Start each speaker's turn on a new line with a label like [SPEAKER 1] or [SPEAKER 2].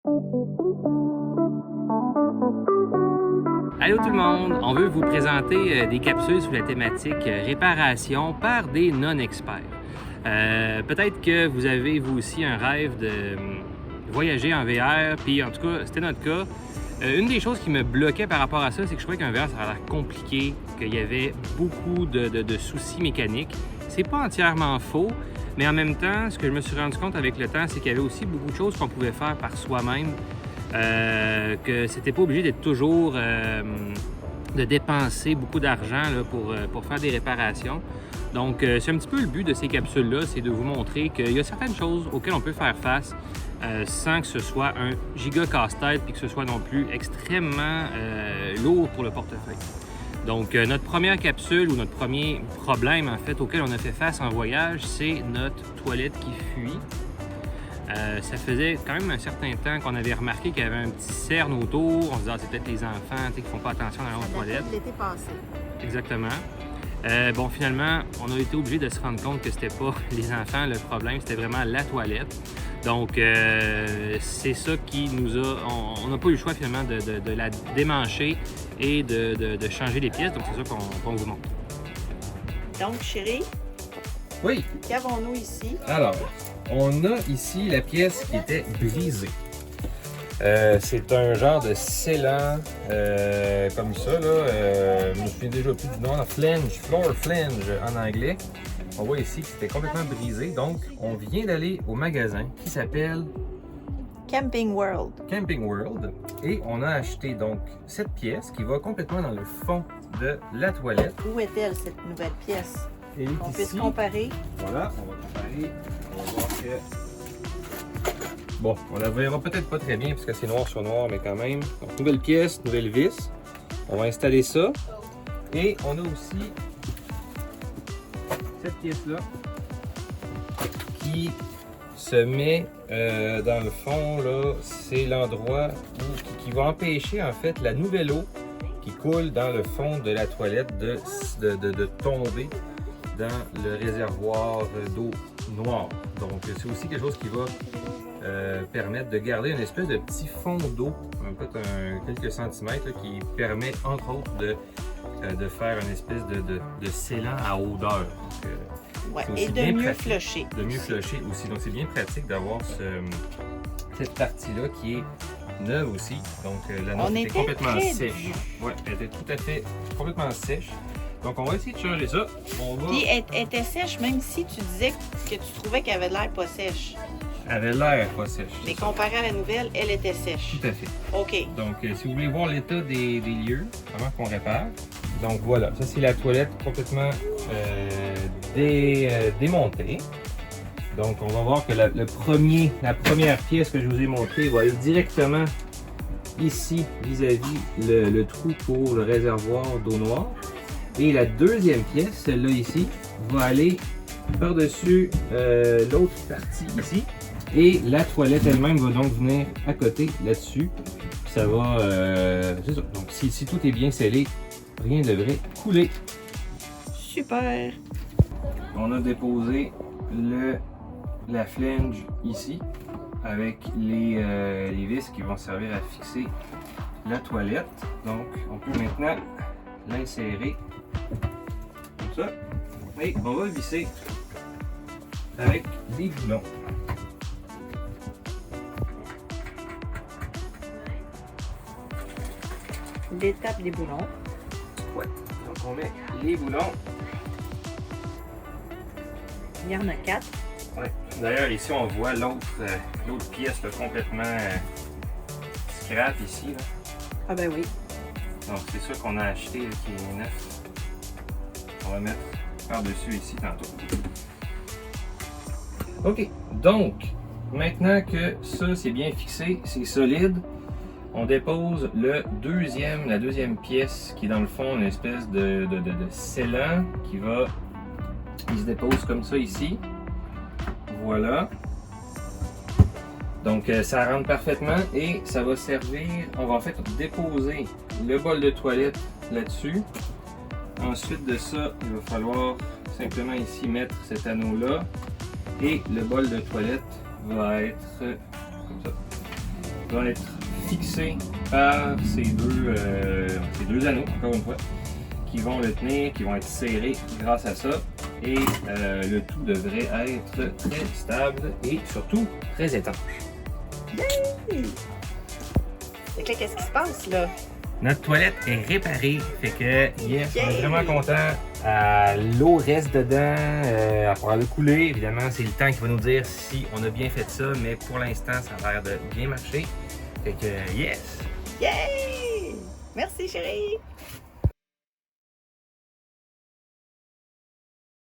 [SPEAKER 1] Allô tout le monde! On veut vous présenter des capsules sur la thématique réparation par des non-experts. Peut-être que vous avez vous aussi un rêve de voyager en VR, puis en tout cas, c'était notre cas. Une des choses qui me bloquait par rapport à ça, c'est que je trouvais qu'un VR, ça a l'air compliqué, qu'il y avait beaucoup de soucis mécaniques. C'est pas entièrement faux, mais en même temps, ce que je me suis rendu compte avec le temps, c'est qu'il y avait aussi beaucoup de choses qu'on pouvait faire par soi-même. Que c'était pas obligé d'être toujours de dépenser beaucoup d'argent pour faire des réparations. Donc, c'est un petit peu le but de ces capsules-là, c'est de vous montrer qu'il y a certaines choses auxquelles on peut faire face sans que ce soit un giga casse-tête puis que ce soit non plus extrêmement lourd pour le portefeuille. Donc, notre première capsule ou notre premier problème, en fait, auquel on a fait face en voyage, c'est notre toilette qui fuit. Ça faisait quand même un certain temps qu'on avait remarqué qu'il y avait un petit cerne autour. On se disait, c'est peut-être les enfants qui ne font pas attention dans leur toilette.
[SPEAKER 2] L'été passé.
[SPEAKER 1] Exactement. Bon, finalement, on a été obligé de se rendre compte que c'était pas les enfants le problème, c'était vraiment la toilette. Donc, c'est ça qui nous a... On n'a pas eu le choix finalement de la démancher et de changer les pièces. Donc, c'est ça qu'on vous montre.
[SPEAKER 2] Donc, chérie,
[SPEAKER 3] Oui,
[SPEAKER 2] qu'avons-nous ici?
[SPEAKER 3] alors, on a ici la pièce qui était brisée. C'est un genre de scellant comme ça, là. Je me souviens déjà plus du nom, floor flange en anglais. On voit ici que c'était complètement brisé. Donc, on vient d'aller au magasin qui s'appelle
[SPEAKER 2] Camping World.
[SPEAKER 3] Camping World. Et on a acheté donc cette pièce qui va complètement dans le fond de la toilette.
[SPEAKER 2] Où est-elle, cette nouvelle pièce?
[SPEAKER 3] Et
[SPEAKER 2] On peut
[SPEAKER 3] ici,
[SPEAKER 2] se comparer.
[SPEAKER 3] voilà, on va comparer. On va voir que... Bon, on la verra peut-être pas très bien parce que c'est noir sur noir, mais quand même. Donc, nouvelle pièce, nouvelle vis. On va installer ça. Et on a aussi cette pièce-là qui se met dans le fond, là. C'est l'endroit qui va empêcher en fait la nouvelle eau qui coule dans le fond de la toilette de tomber dans le réservoir d'eau noire. Donc, c'est aussi quelque chose qui va permettre de garder une espèce de petit fond d'eau, peut-être quelques centimètres, là, qui permet entre autres de faire une espèce de scellant à odeur. Donc,
[SPEAKER 2] Ouais,
[SPEAKER 3] c'est aussi
[SPEAKER 2] et de
[SPEAKER 3] bien
[SPEAKER 2] mieux
[SPEAKER 3] pratique.
[SPEAKER 2] flusher.
[SPEAKER 3] De mieux flusher aussi. Donc, c'est bien pratique d'avoir cette partie-là qui est neuve aussi. Donc, la nôtre
[SPEAKER 2] On
[SPEAKER 3] était
[SPEAKER 2] était
[SPEAKER 3] complètement
[SPEAKER 2] très
[SPEAKER 3] sèche.
[SPEAKER 2] dessus.
[SPEAKER 3] Ouais, elle était tout à fait complètement sèche. Donc, on va essayer de changer ça. On va...
[SPEAKER 2] Puis, elle était sèche, même si tu disais que tu trouvais qu'elle avait l'air pas sèche.
[SPEAKER 3] Elle avait l'air pas sèche.
[SPEAKER 2] Mais
[SPEAKER 3] c'est ça.
[SPEAKER 2] comparé à la nouvelle, elle était sèche.
[SPEAKER 3] Tout à fait.
[SPEAKER 2] OK.
[SPEAKER 3] Donc, si vous voulez voir l'état des lieux avant qu'on répare, donc voilà, ça c'est la toilette complètement démontée. Donc, on va voir que la première pièce que je vous ai montrée va aller directement ici vis-à-vis le trou pour le réservoir d'eau noire. Et la deuxième pièce, celle-là ici, va aller par-dessus l'autre partie ici. Et la toilette elle-même va donc venir à côté là-dessus. Ça va... c'est ça. Donc si tout est bien scellé, rien ne devrait couler.
[SPEAKER 2] Super.
[SPEAKER 3] On a déposé la flange ici avec les vis qui vont servir à fixer la toilette. Donc on peut maintenant l'insérer comme ça. Et on va visser avec des boulons.
[SPEAKER 2] L'étape des boulons.
[SPEAKER 3] Ouais. Donc on met les boulons.
[SPEAKER 2] Il y en a 4.
[SPEAKER 3] Ouais. D'ailleurs ici on voit l'autre pièce là, complètement scrap ici. Là.
[SPEAKER 2] Ah ben oui.
[SPEAKER 3] Donc c'est ça qu'on a acheté là, qui est neuf. On va mettre par-dessus ici tantôt. Ok, donc maintenant que ça c'est bien fixé, c'est solide, on dépose la deuxième pièce qui est dans le fond une espèce de scellant il se dépose comme ça ici. Voilà. Donc ça rentre parfaitement et ça va servir, on va en fait déposer le bol de toilette là-dessus. Ensuite de ça, il va falloir simplement ici mettre cet anneau là et le bol de toilette va être comme ça. va être fixé par ces deux anneaux, encore une fois, qui vont le tenir, qui vont être serrés grâce à ça. Et le tout devrait être très stable et surtout très étanche.
[SPEAKER 2] Fait que là, qu'est-ce qui se passe là?
[SPEAKER 3] Notre toilette est réparée, fait que yes, on est
[SPEAKER 2] Yay!
[SPEAKER 3] vraiment content. L'eau reste dedans, elle pourra le couler. Évidemment, c'est le temps qui va nous dire si on a bien fait ça, mais pour l'instant, ça a l'air de bien marcher. Fait que yes!
[SPEAKER 2] Yay! Merci chérie!